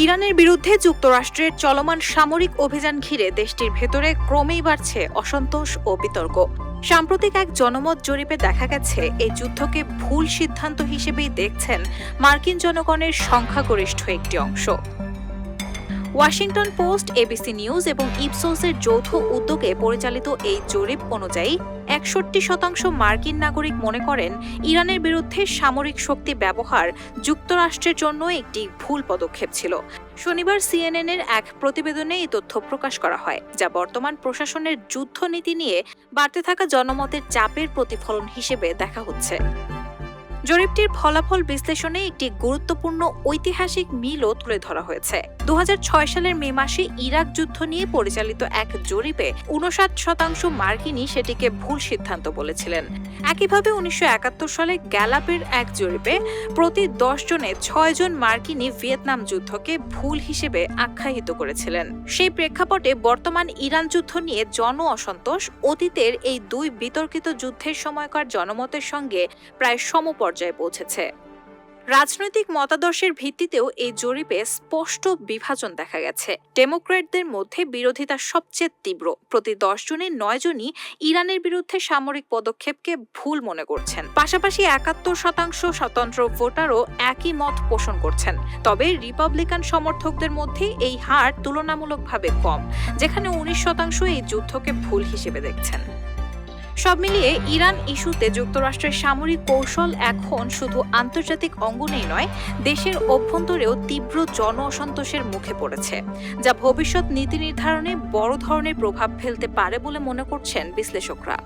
ইরানের বিরুদ্ধে যুক্তরাষ্ট্রের চলমান সামরিক অভিযান ঘিরে দেশটির ভেতরে ক্রমেই বাড়ছে অসন্তোষ ও বিতর্ক। সাম্প্রতিক এক জনমত জরিপে দেখা গেছে এই যুদ্ধকে ভুল সিদ্ধান্ত হিসেবেই দেখছেন মার্কিন জনগণের সংখ্যাগরিষ্ঠ একটি অংশ। ওয়াশিংটন পোস্ট, এবিসি নিউজ এবং ইপসোসের যৌথ উদ্যোগে পরিচালিত এই জরিপ অনুযায়ী ৬১% মার্কিন নাগরিক মনে করেন ইরানের বিরুদ্ধে সামরিক শক্তি ব্যবহার যুক্তরাষ্ট্রের জন্য একটি ভুল পদক্ষেপ ছিল। শনিবার সিএনএন-এর এক প্রতিবেদনে এই তথ্য প্রকাশ করা হয়, যা বর্তমান প্রশাসনের যুদ্ধনীতি নিয়ে বাড়তে থাকা জনমতের চাপের প্রতিফলন হিসেবে দেখা হচ্ছে। জরিপটির ফলাফল বিশ্লেষণে একটি গুরুত্বপূর্ণ ঐতিহাসিক মিলও তুলে ধরা হয়েছে। ২০০৬ সালের মে মাসে ইরাক যুদ্ধ নিয়ে পরিচালিত এক জরিপে ৫৯% মার্কিনই সেটিকে ভুল সিদ্ধান্ত বলেছিলেন। একইভাবে ১৯৭১ সালে গ্যালাপের এক জরিপে প্রতি ১০ জনে ৬ জন মার্কিনই ভিয়েতনাম যুদ্ধকে ভুল হিসেবে আখ্যায়িত করেছিলেন। সেই প্রেক্ষাপটে বর্তমান ইরান যুদ্ধ নিয়ে জন অসন্তোষ অতীতের এই দুই বিতর্কিত যুদ্ধের সময়কার জনমতের সঙ্গে প্রায় সমপর্যায়ে পৌঁছেছে। রাজনৈতিক মতাদর্শের ভিত্তিতেও এই জরিপে স্পষ্ট বিভাজন দেখা গেছে। ডেমোক্র্যাটদের মধ্যে বিরোধিতা সবচেয়ে তীব্র। প্রতি ১০ জনে ৯ জনই ইরানের বিরুদ্ধে সামরিক পদক্ষেপকে ভুল মনে করছেন। পাশাপাশি ৭১% স্বতন্ত্র ভোটারও একই মত পোষণ করছেন। তবে রিপাবলিকান সমর্থকদের মধ্যে এই হার তুলনামূলকভাবে কম, যেখানে ১৯% এই যুদ্ধকে ভুল হিসেবে দেখছেন। সব মিলিয়ে ইরান ইস্যুতে যুক্তরাষ্ট্রের সামরিক কৌশল এখন শুধু আন্তর্জাতিক অঙ্গনেই নয়, দেশের অভ্যন্তরেও তীব্র জন অসন্তোষের মুখে পড়েছে, যা ভবিষ্যৎ নীতি নির্ধারণে বড় ধরনের প্রভাব ফেলতে পারে বলে মনে করছেন বিশ্লেষকরা।